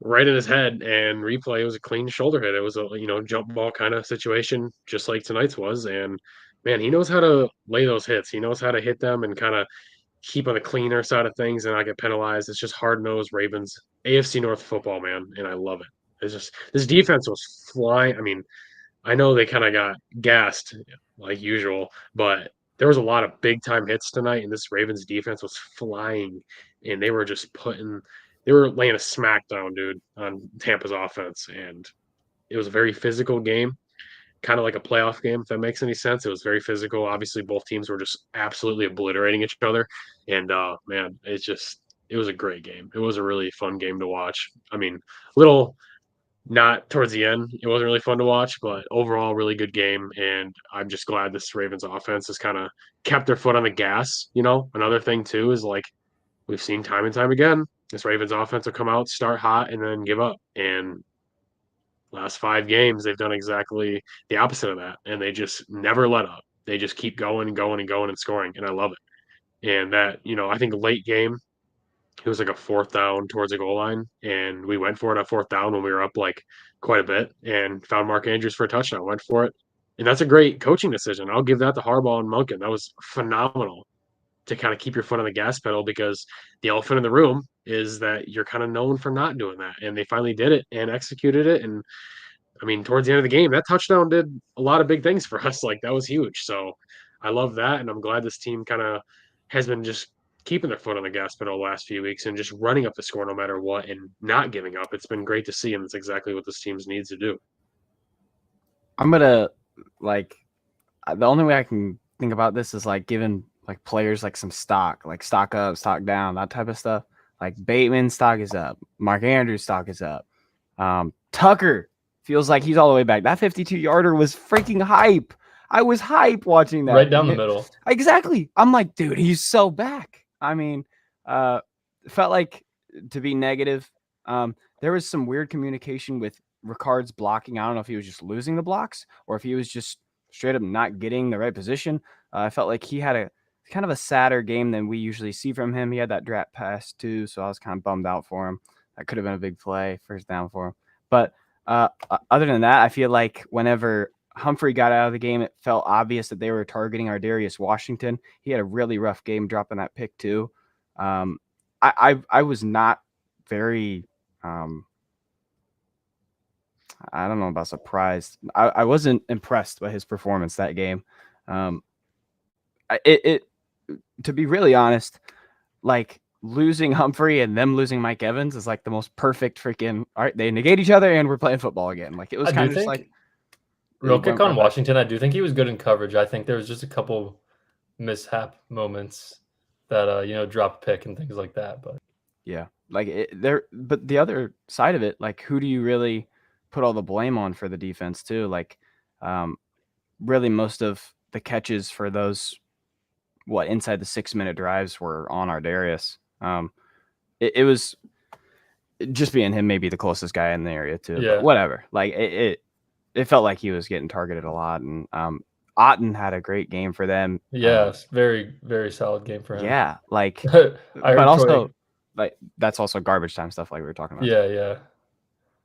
Speaker 3: right in his head, and replay was a clean shoulder hit. It was a jump ball kind of situation, just like tonight's was. And man, he knows how to lay those hits. He knows how to hit them and kind of keep on the cleaner side of things and not get penalized. It's just hard-nosed Ravens AFC North football, man, and I love it. It's just this defense was flying. I mean, I know they kind of got gassed like usual, but there was a lot of big time hits tonight, and this Ravens defense was flying, and they were just they were laying a smackdown, dude, on Tampa's offense, and it was a very physical game, kind of like a playoff game, if that makes any sense. It was very physical. Obviously, both teams were just absolutely obliterating each other, and man, it was a great game. It was a really fun game to watch. I mean, little not towards the end. It wasn't really fun to watch, but overall, really good game. And I'm just glad this Ravens offense has kind of kept their foot on the gas. Another thing too is like we've seen time and time again, this Ravens offense will come out, start hot, and then give up. And last 5 games, they've done exactly the opposite of that, and they just never let up. They just keep going and going and going and scoring, and I love it. And that, I think late game, it was like a 4th down towards the goal line, and we went for it on 4th down when we were up like quite a bit, and found Mark Andrews for a touchdown. Went for it, and that's a great coaching decision. I'll give that to Harbaugh and Monken. That was phenomenal to kind of keep your foot on the gas pedal, because the elephant in the room is that you're kind of known for not doing that, and they finally did it and executed it. And I mean, towards the end of the game, that touchdown did a lot of big things for us. Like, that was huge. So I love that, and I'm glad this team kind of has been just keeping their foot on the gas pedal the last few weeks and just running up the score no matter what and not giving up. It's been great to see, and it's exactly what this team needs to do.
Speaker 2: I'm gonna the only way I can think about this is like giving like players like some stock, like stock up, stock down, that type of stuff. Like Bateman stock is up, Mark Andrews stock is up. Tucker feels like he's all the way back. That 52-yarder was freaking hype. I was hype watching that.
Speaker 1: Right down the middle.
Speaker 2: Exactly. I'm like, dude, he's so back. I mean, felt like, to be negative, there was some weird communication with Ricard's blocking. I don't know if he was just losing the blocks or if he was just straight up not getting the right position. I felt like he had a kind of a sadder game than we usually see from him. He had that drop pass too, so I was kind of bummed out for him. That could have been a big play, first down for him. But other than that, I feel like whenever Humphrey got out of the game, it felt obvious that they were targeting our Darius Washington. He had a really rough game dropping that pick too. I was not very I don't know about surprised. I wasn't impressed by his performance that game. To be really honest, like losing Humphrey and them losing Mike Evans is like the most perfect freaking. All right, they negate each other and we're playing football again. Like it was kind of just like.
Speaker 1: Real quick on Washington, I do think he was good in coverage. I think there was just a couple mishap moments that drop pick and things like that. But
Speaker 2: yeah, like but the other side of it, like who do you really put all the blame on for the defense too? Like, really most of the catches for those inside the 6-minute drives were on our Darius. It was just being him, maybe the closest guy in the area too. Yeah. But whatever. Like it felt like he was getting targeted a lot, and Otten had a great game for them.
Speaker 1: Yes, very, very solid game for him.
Speaker 2: Yeah, like, but also, like that's also garbage time stuff like we were talking about.
Speaker 1: Yeah.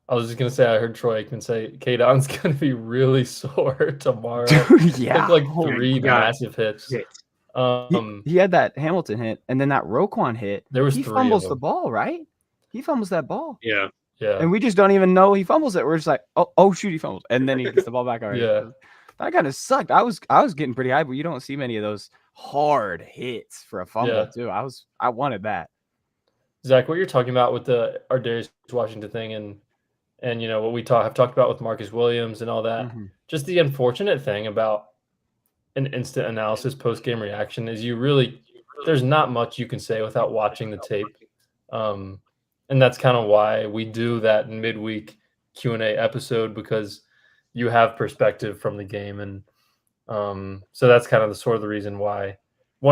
Speaker 1: I was just gonna say I heard Troy Aikman say K-Don's gonna be really sore tomorrow.
Speaker 2: Yeah,
Speaker 1: took like 3 massive hits.
Speaker 2: He had that Hamilton hit, and then that Roquan hit.
Speaker 1: There was
Speaker 2: he
Speaker 1: 3
Speaker 2: fumbles the ball, right? He fumbles that ball.
Speaker 3: Yeah.
Speaker 2: And we just don't even know he fumbles it. We're just like, oh shoot, he fumbled, and then he gets the ball back already.
Speaker 1: Yeah,
Speaker 2: that kind of sucked. I was getting pretty high, but you don't see many of those hard hits for a fumble too. I wanted that.
Speaker 1: Zach, what you're talking about with our Darius Washington thing, and what we have talked about with Marcus Williams and all that. Mm-hmm. Just the unfortunate thing about an instant analysis post-game reaction is there's not much you can say without watching the tape. And that's kind of why we do that midweek Q&A episode, because you have perspective from the game. And so that's kind of one of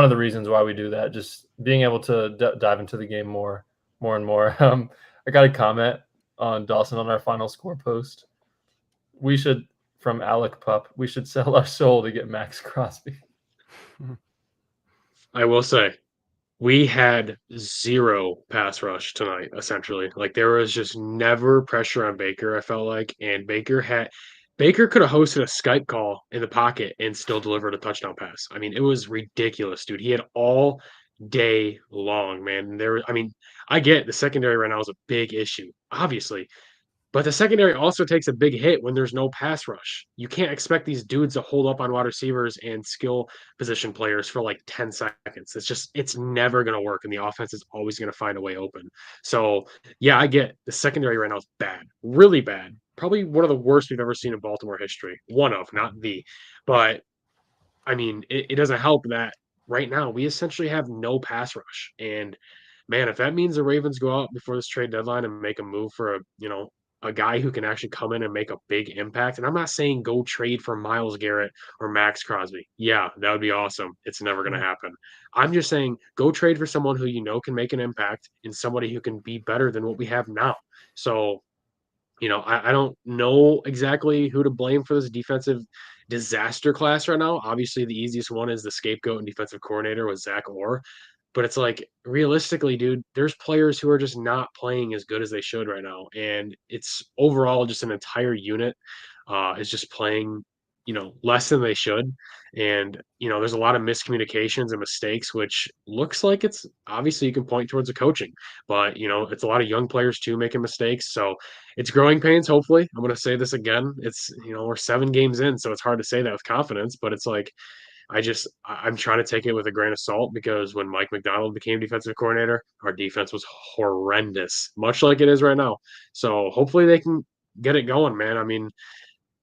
Speaker 1: the reasons why we do that, just being able to dive into the game more and more. I got a comment on Dawson on our final score post. From Alec Pup, we should sell our soul to get Max Crosby.
Speaker 3: I will say, we had 0 pass rush tonight, essentially. Like, there was just never pressure on Baker, I felt like. And Baker could have hosted a Skype call in the pocket and still delivered a touchdown pass. I mean, it was ridiculous, dude. He had all day long, man. I get the secondary right now is a big issue, obviously. But the secondary also takes a big hit when there's no pass rush. You can't expect these dudes to hold up on wide receivers and skill position players for like 10 seconds. It's never going to work, and the offense is always going to find a way open. So, yeah, I get the secondary right now is bad, really bad. Probably one of the worst we've ever seen in Baltimore history. One of, not the. But, I mean, it doesn't help that right now we essentially have no pass rush. And, man, if that means the Ravens go out before this trade deadline and make a move for a guy who can actually come in and make a big impact. And I'm not saying go trade for Myles Garrett or Max Crosby. Yeah, that would be awesome. It's never going to happen. I'm just saying go trade for someone who can make an impact and somebody who can be better than what we have now. So, I don't know exactly who to blame for this defensive disaster class right now. Obviously, the easiest one is the scapegoat and defensive coordinator with Zach Orr. But it's like, realistically, dude, there's players who are just not playing as good as they should right now. And it's overall just an entire unit is just playing, less than they should. And, there's a lot of miscommunications and mistakes, which looks like it's obviously you can point towards the coaching. But, it's a lot of young players too making mistakes. So it's growing pains, hopefully. I'm going to say this again. It's, we're 7 games in, so it's hard to say that with confidence. But it's like, I'm trying to take it with a grain of salt, because when Mike McDonald became defensive coordinator, our defense was horrendous, much like it is right now. So hopefully they can get it going, man. I mean,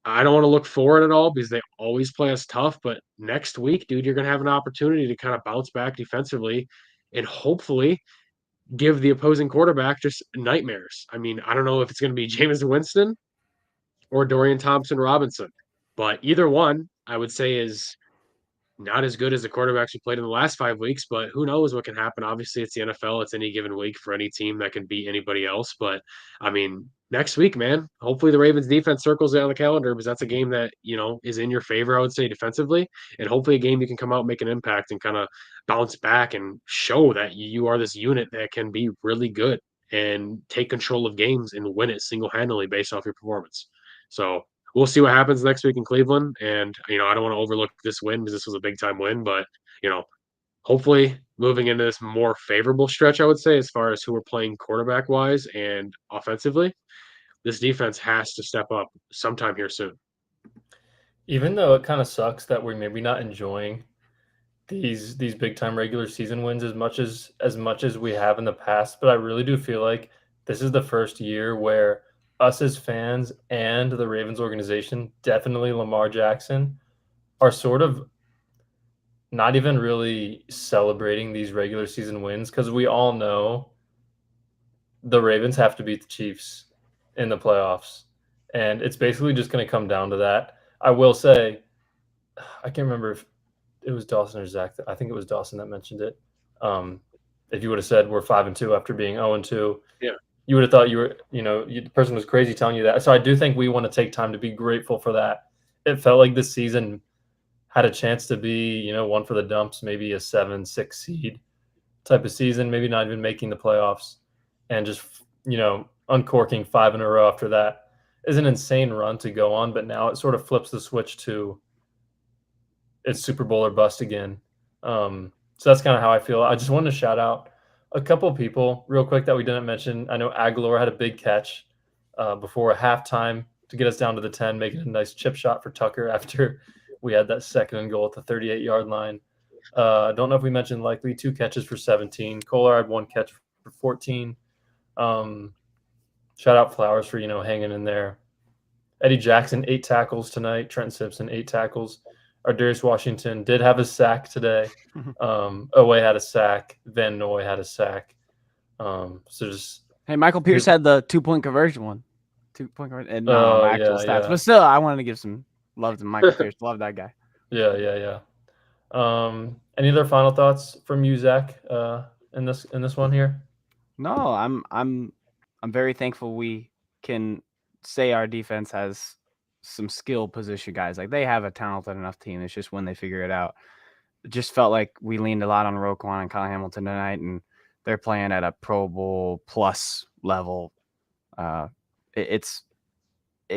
Speaker 3: I don't want to look forward at all because they always play us tough, but next week, dude, you're going to have an opportunity to kind of bounce back defensively and hopefully give the opposing quarterback just nightmares. I mean, I don't know if it's going to be Jameis Winston or Dorian Thompson-Robinson, but either one, I would say, is not as good as the quarterbacks who played in the last 5 weeks, but who knows what can happen. Obviously, it's the NFL. It's any given week for any team that can beat anybody else. But I mean, next week, man, hopefully the Ravens defense circles it on the calendar because that's a game that, is in your favor, I would say, defensively. And hopefully a game you can come out, make an impact, and kind of bounce back and show that you are this unit that can be really good and take control of games and win it single-handedly based off your performance. So we'll see what happens next week in Cleveland. And, I don't want to overlook this win because this was a big time win, but, hopefully moving into this more favorable stretch, I would say, as far as who we're playing quarterback wise and offensively, this defense has to step up sometime here soon.
Speaker 1: Even though it kind of sucks that we're maybe not enjoying these big time regular season wins as much as we have in the past, but I really do feel like this is the first year where us as fans and the Ravens organization, definitely Lamar Jackson, are sort of not even really celebrating these regular season wins because we all know the Ravens have to beat the Chiefs in the playoffs. And it's basically just going to come down to that. I will say, I can't remember if it was Dawson or Zach. I think it was Dawson that mentioned it. If you would have said we're 5-2 after being 0-2,
Speaker 3: Yeah.
Speaker 1: you would have thought the person was crazy telling you that. So I do think we want to take time to be grateful for that. It felt like this season had a chance to be, one for the dumps, maybe a 7-6 seed type of season, maybe not even making the playoffs, and just, uncorking 5 in a row after that is an insane run to go on. But now it sort of flips the switch to it's Super Bowl or bust again. So that's kind of how I feel. I just wanted to shout out a couple of people real quick that we didn't mention. I know Aguilar had a big catch before a halftime to get us down to the 10, making a nice chip shot for Tucker after we had that 2nd and goal at the 38-yard line. I don't know if we mentioned Likely 2 catches for 17. Kohler had 1 catch for 14. Shout out Flowers for, hanging in there. Eddie Jackson, 8 tackles tonight. Trent Simpson, 8 tackles. Ardarius Washington did have a sack today. Owe had a sack. Van Noy had a sack.
Speaker 2: Hey, Michael Pierce had the 2-point conversion one. 2-point conversion. And not actual stats.
Speaker 1: Yeah.
Speaker 2: But still, I wanted to give some love to Michael Pierce. Love that guy.
Speaker 1: Yeah. Any other final thoughts from you, Zach, in this one here?
Speaker 2: No, I'm very thankful we can say our defense has some skill position guys. Like, they have a talented enough team. It's just when they figure it out. It just felt like we leaned a lot on Roquan and Kyle Hamilton tonight, and they're playing at a Pro Bowl plus level. It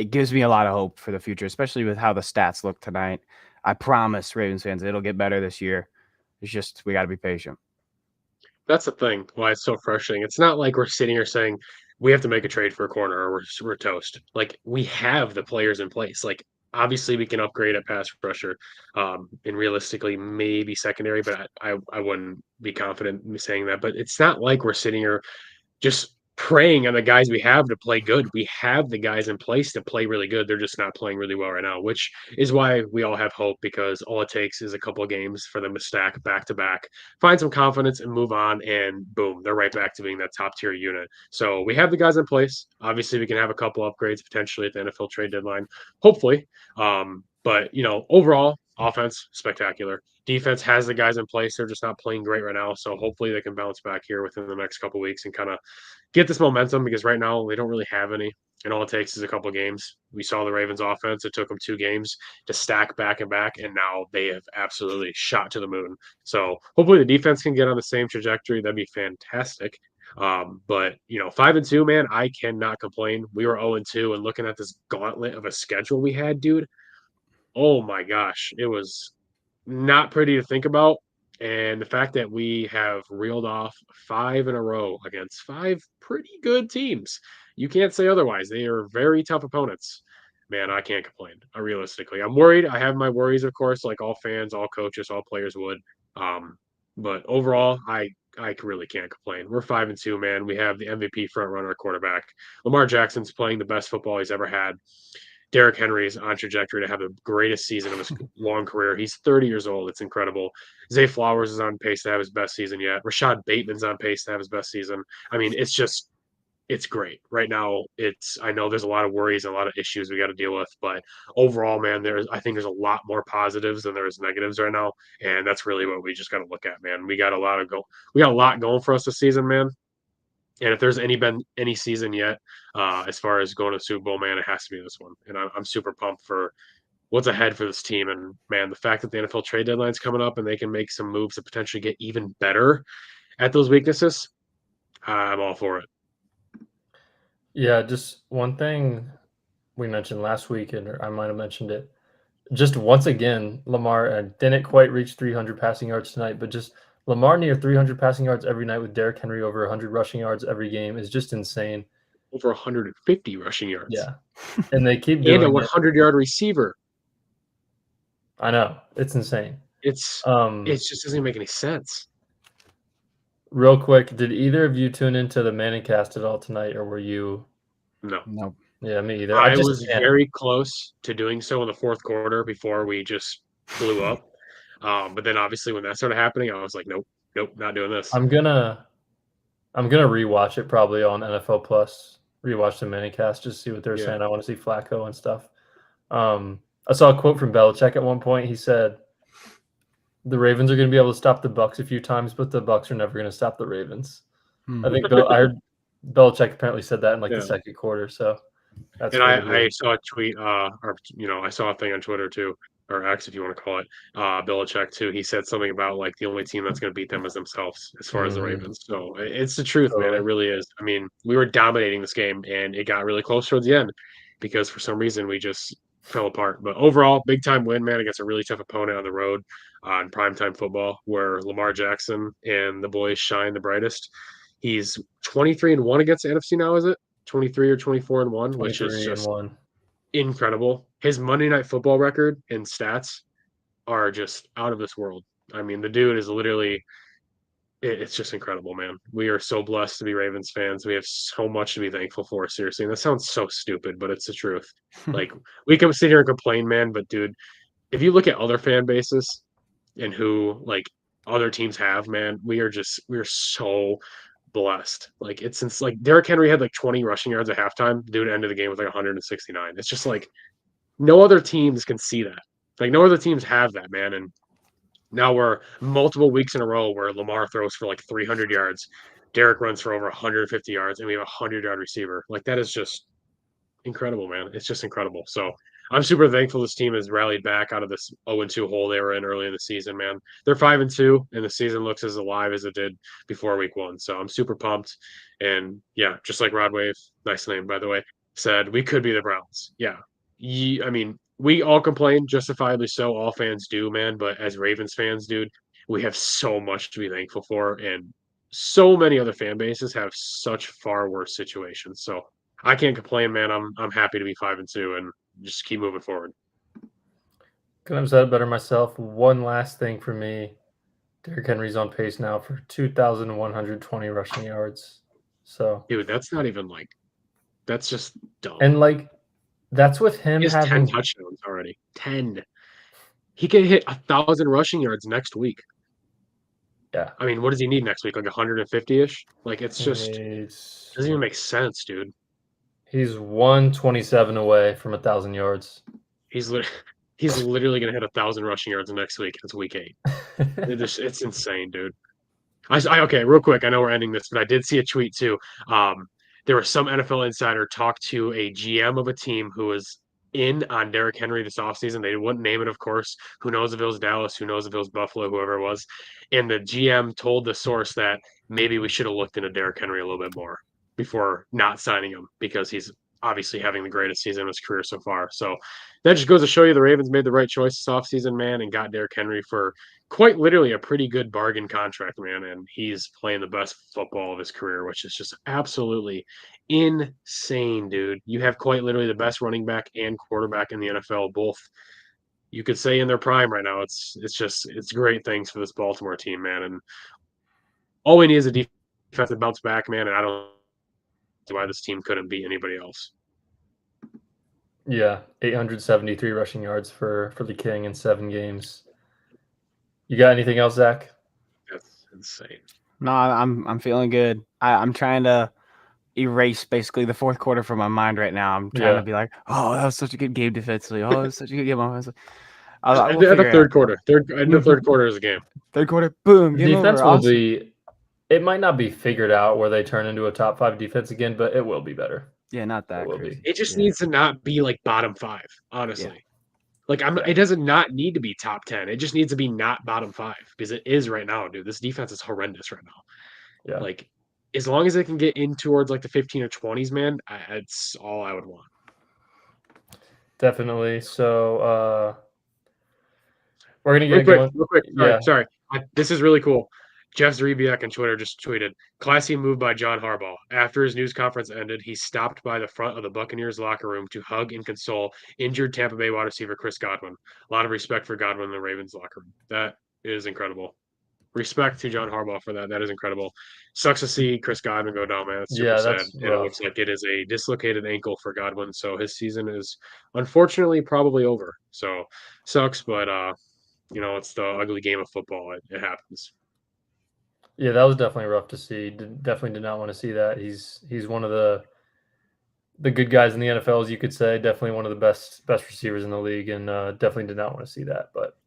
Speaker 2: gives me a lot of hope for the future, especially with how the stats look tonight. I promise Ravens fans it'll get better this year. It's just we got to be patient.
Speaker 3: That's the thing why it's so frustrating. It's not like we're sitting here saying we have to make a trade for a corner or we're toast. Like, we have the players in place. Like, obviously we can upgrade at pass rusher, and realistically maybe secondary, but I wouldn't be confident in saying that. But it's not like we're sitting here just preying on the guys we have to play good. We have the guys in place to play really good. They're just not playing really well right now, which is why we all have hope, because all it takes is a couple of games for them to stack back to back, find some confidence and move on, and boom, they're right back to being that top tier unit. So we have the guys in place. Obviously, we can have a couple upgrades potentially at the NFL trade deadline, hopefully. But overall, offense spectacular. Defense has the guys in place. They're just not playing great right now. So hopefully they can bounce back here within the next couple of weeks and kind of get this momentum, because right now they don't really have any. And all it takes is a couple of games. We saw the Ravens offense. It took them 2 games to stack back and back, and now they have absolutely shot to the moon. So hopefully the defense can get on the same trajectory. That'd be fantastic. But 5-2, man, I cannot complain. We were 0-2, and looking at this gauntlet of a schedule we had, dude, oh my gosh, it was not pretty to think about. And the fact that we have reeled off 5 in a row against 5 pretty good teams, you can't say otherwise. They are very tough opponents. Man, I can't complain. Realistically, I'm worried. I have my worries, of course, like all fans, all coaches, all players would. But overall, I really can't complain. We're 5-2, man. We have the MVP front runner quarterback. Lamar Jackson's playing the best football he's ever had. Derrick Henry is on trajectory to have the greatest season of his long career. He's 30 years old. It's incredible. Zay Flowers is on pace to have his best season yet. Rashad Bateman's on pace to have his best season. I mean, it's just it's great. Right now, I know there's a lot of worries and a lot of issues we got to deal with, but overall, man, I think there's a lot more positives than there's negatives right now, and that's really what we just got to look at, man. We got a lot going for us this season, man. And if there's been any season yet, as far as going to the Super Bowl, man, it has to be this one. And I'm super pumped for what's ahead for this team. And man, the fact that the NFL trade deadline's coming up and they can make some moves to potentially get even better at those weaknesses, I'm all for it.
Speaker 1: Yeah, just one thing we mentioned last week, and I might have mentioned it. Just once again, Lamar didn't quite reach 300 passing yards tonight, but just Lamar near 300 passing yards every night with Derrick Henry over 100 rushing yards every game is just insane.
Speaker 3: Over 150 rushing yards.
Speaker 1: Yeah, and they keep
Speaker 3: And
Speaker 1: doing
Speaker 3: a
Speaker 1: it.
Speaker 3: 100-yard receiver.
Speaker 1: I know, it's insane.
Speaker 3: It just doesn't make any sense.
Speaker 1: Real quick, did either of you tune into the Manningcast at all tonight, or were you?
Speaker 3: No.
Speaker 2: Nope.
Speaker 1: Yeah, me either.
Speaker 3: I was very close to doing so in the fourth quarter before we just blew up. But then obviously when that started happening, I was like, nope, not doing this.
Speaker 1: I'm gonna rewatch it probably on NFL Plus. Rewatch the Manningcast, just see what they're saying. I want to see Flacco and stuff. I saw a quote from Belichick at one point. He said, "The Ravens are going to be able to stop the Bucs a few times, but the Bucs are never going to stop the Ravens." I think I heard Belichick apparently said that in the second quarter. So that's.
Speaker 3: And I saw a tweet, or I saw a thing on Twitter too, or X if you want to call it, Belichick too. He said something about like the only team that's going to beat them is themselves, as far as the Ravens. So it's the truth, man. It really is. I mean, we were dominating this game, and it got really close towards the end because for some reason we just fell apart. But overall, big time win, man, against a really tough opponent on the road on primetime football, where Lamar Jackson and the boys shine the brightest. He's 23-1 against the NFC now, is it? 23 or 24-1, which is just incredible. His Monday Night Football record and stats are just out of this world. I mean, the dude is literally, it's just incredible, man. We are so blessed to be Ravens fans. We have so much to be thankful for, seriously. And that sounds so stupid, but it's the truth. Like, we can sit here and complain, man, but dude, if you look at other fan bases and who, like, other teams have, man, we're so blessed. Like, it's since like Derrick Henry had like 20 rushing yards at halftime. Dude ended the game with like 169. It's just like no other teams can see that. Like no other teams have that, man. And now we're multiple weeks in a row where Lamar throws for like 300 yards, Derrick runs for over 150 yards, and we have a 100-yard receiver. Like that is just incredible, man. It's just incredible. So I'm super thankful this team has rallied back out of this 0-2 hole they were in early in the season, man. They're 5-2, and the season looks as alive as it did before week 1. So I'm super pumped. And yeah, just like Rod Wave, nice name, by the way, said, we could be the Browns. Yeah. I mean, we all complain, justifiably so. All fans do, man. But as Ravens fans, dude, we have so much to be thankful for. And so many other fan bases have such far worse situations. So I can't complain, man. I'm happy to be 5-2 and just keep moving forward.
Speaker 1: Couldn't have said it better myself. One last thing for me. Derrick Henry's on pace now for 2,120 rushing yards. So,
Speaker 3: dude, that's not even like, that's just dumb.
Speaker 1: And like, that's with him
Speaker 3: having 10 touchdowns already. 10. He can hit 1,000 rushing yards next week.
Speaker 1: Yeah.
Speaker 3: I mean, what does he need next week? Like 150-ish? Like it's just doesn't even make sense, dude.
Speaker 1: He's 127 away from 1,000 yards.
Speaker 3: He's literally gonna hit 1,000 rushing yards next week. It's week 8. It's insane, dude. Okay, real quick. I know we're ending this, but I did see a tweet too. There was some NFL insider talk to a GM of a team who was in on Derrick Henry this offseason. They wouldn't name it, of course. Who knows if it was Dallas? Who knows if it was Buffalo? Whoever it was. And the GM told the source that maybe we should have looked into Derrick Henry a little bit more before not signing him because he's obviously having the greatest season of his career so far. So that just goes to show you the Ravens made the right choice this offseason, man, and got Derrick Henry for quite literally a pretty good bargain contract, man. And he's playing the best football of his career, which is just absolutely insane, dude. You have quite literally the best running back and quarterback in the NFL, both you could say in their prime right now. It's great things for this Baltimore team, man. And all we need is a defensive bounce back, man. And I don't know why this team couldn't beat anybody else.
Speaker 1: Yeah, 873 rushing yards for the King in 7 games. You got anything else, Zach?
Speaker 3: That's insane.
Speaker 2: No, I'm feeling good. I'm trying to, erase basically the fourth quarter from my mind right now. I'm trying to be like, oh, that was such a good game defensively. Oh, it was such a good game offensively. I will
Speaker 3: At the
Speaker 2: figure it
Speaker 3: third
Speaker 2: out.
Speaker 3: quarter, in the third quarter is a game.
Speaker 2: Third quarter, boom, game
Speaker 1: Defense
Speaker 2: over.
Speaker 1: will
Speaker 2: Awesome.
Speaker 1: be. It might not be figured out where they turn into a top 5 defense again, but it will be better.
Speaker 2: Yeah, not that
Speaker 1: It will
Speaker 2: crazy.
Speaker 1: be.
Speaker 3: It just
Speaker 2: Yeah.
Speaker 3: needs to not be like bottom 5, honestly.
Speaker 2: Yeah.
Speaker 3: Like
Speaker 1: Yeah.
Speaker 3: it doesn't not need to be top 10. It just needs to be not bottom 5 because it is right now, dude. This defense is horrendous right now.
Speaker 1: Yeah.
Speaker 3: Like as long as they can get in towards like the 15 or 20s, man, it's all I would want.
Speaker 1: Definitely. So we're gonna
Speaker 3: Real
Speaker 1: get
Speaker 3: quick,
Speaker 1: going.
Speaker 3: real quick.
Speaker 1: Yeah.
Speaker 3: Sorry. This is really cool. Jeff Zrebiak on Twitter just tweeted, classy move by John Harbaugh. After his news conference ended, he stopped by the front of the Buccaneers locker room to hug and console injured Tampa Bay wide receiver Chris Godwin. A lot of respect for Godwin in the Ravens locker room. That is incredible. Respect to John Harbaugh for that. That is incredible. Sucks to see Chris Godwin go down, man. It's super
Speaker 1: Yeah,
Speaker 3: sad.
Speaker 1: that's
Speaker 3: And it
Speaker 1: rough.
Speaker 3: looks like it is a dislocated ankle for Godwin. So his season is unfortunately probably over. So sucks, but it's the ugly game of football. It happens.
Speaker 1: Yeah, that was definitely rough to see. Definitely did not want to see that. He's one of the good guys in the NFL, as you could say. Definitely one of the best receivers in the league, and definitely did not want to see that. But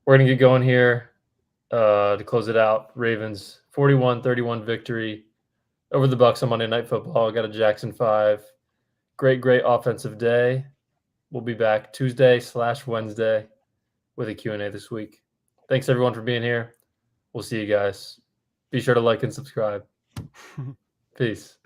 Speaker 1: we're gonna get going here to close it out. Ravens 41-31 victory over the Bucs on Monday Night Football. Got a Jackson 5. Great offensive day. We'll be back Tuesday/Wednesday with a Q&A this week. Thanks everyone for being here. We'll see you guys. Be sure to like and subscribe. Peace.